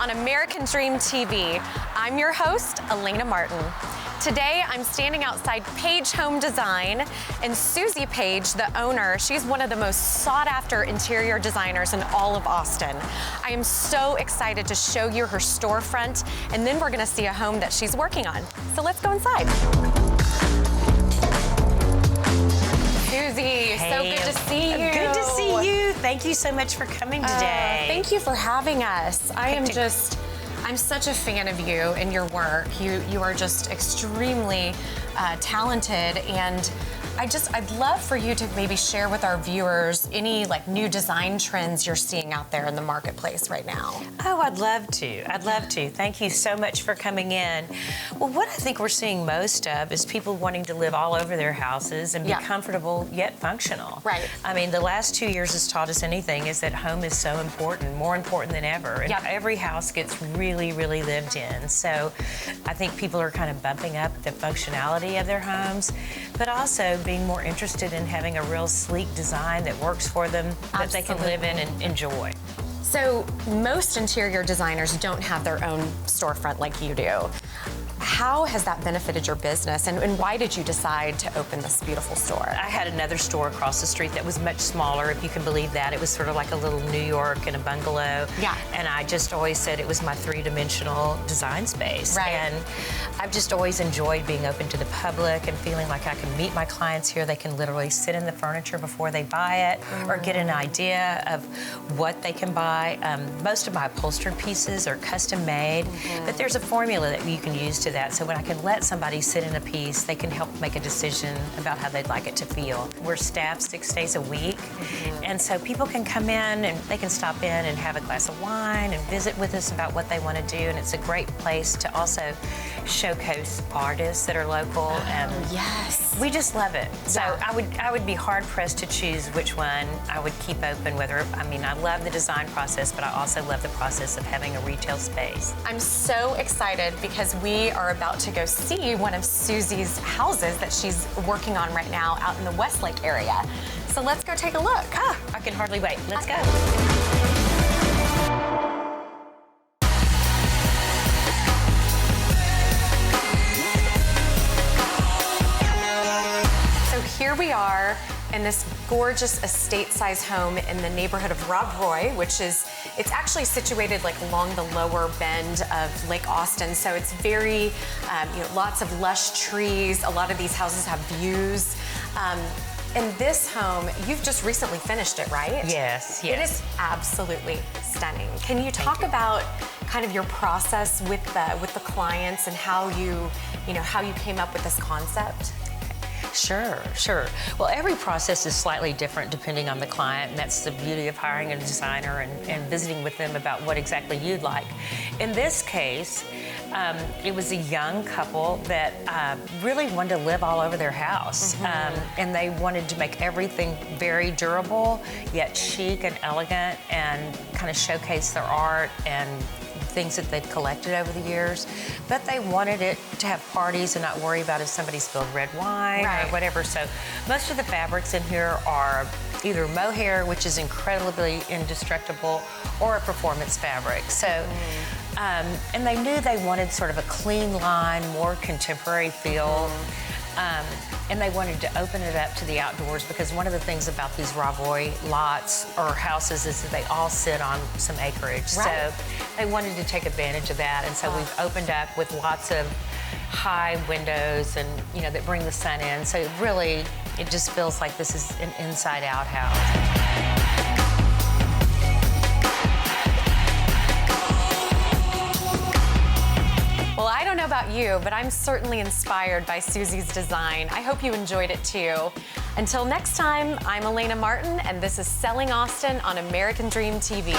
on American Dream TV. I'm your host, Elena Martin. Today, I'm standing outside Page Home Design, and Suzie Page, the owner, she's one of the most sought-after interior designers in all of Austin. I am so excited to show you her storefront, and then we're gonna see a home that she's working on. So let's go inside. Suzie, hey, so good to see you. Good to see you. Thank you so much for coming today. Thank you for having us. I'm such a fan of you and your work. You are just extremely talented, and I'd love for you to maybe share with our viewers any new design trends you're seeing out there in the marketplace right now. Oh, I'd love to. I'd love to. Thank you so much for coming in. Well, what I think we're seeing most of is people wanting to live all over their houses and be comfortable yet functional. Right. I mean, the last 2 years has taught us anything is that home is so important, more important than ever. And every house gets really, really lived in. So I think people are kind of bumping up the functionality of their homes, but also being more interested in having a real sleek design that works for them, that they can live in and enjoy. So most interior designers don't have their own storefront like you do. How has that benefited your business, and why did you decide to open this beautiful store? I had another store across the street that was much smaller, if you can believe that. It was sort of like a little New York in a bungalow. Yeah. And I just always said it was my three-dimensional design space. Right. And I've just always enjoyed being open to the public and feeling like I can meet my clients here. They can literally sit in the furniture before they buy it or get an idea of what they can buy. Most of my upholstered pieces are custom made, but there's a formula that you can use to that. So when I can let somebody sit in a piece, they can help make a decision about how they'd like it to feel. We're staffed 6 days a week, and so people can come in and they can stop in and have a glass of wine and visit with us about what they want to do, and it's a great place to also showcase artists that are local. And yes. We just love it. So I would be hard pressed to choose which one I would keep open. I love the design process, but I also love the process of having a retail space. I'm so excited because we are about to go see one of Suzie's houses that she's working on right now out in the Westlake area. So let's go take a look. I can hardly wait. Let's go. Here we are in this gorgeous estate-size home in the neighborhood of Rob Roy, it's actually situated along the lower bend of Lake Austin. So it's very, lots of lush trees. A lot of these houses have views. And this home, you've just recently finished it, right? Yes, yes. It is absolutely stunning. Can you talk about kind of your process with the clients and how you came up with this concept? Sure. Well, every process is slightly different depending on the client, and that's the beauty of hiring a designer and visiting with them about what exactly you'd like. In this case, it was a young couple that really wanted to live all over their house, and they wanted to make everything very durable, yet chic and elegant, and kind of showcase their art and things that they've collected over the years, but they wanted it to have parties and not worry about if somebody spilled red wine or whatever. So most of the fabrics in here are either mohair, which is incredibly indestructible, or a performance fabric. So, and they knew they wanted sort of a clean line, more contemporary feel. And they wanted to open it up to the outdoors because one of the things about these Rob Roy lots or houses is that they all sit on some acreage. Right. So they wanted to take advantage of that. And so we've opened up with lots of high windows and, that bring the sun in. So really, it just feels like this is an inside-out house. Well, I don't know about you, but I'm certainly inspired by Suzie's design. I hope you enjoyed it too. Until next time, I'm Elena Martin, and this is Selling Austin on American Dream TV.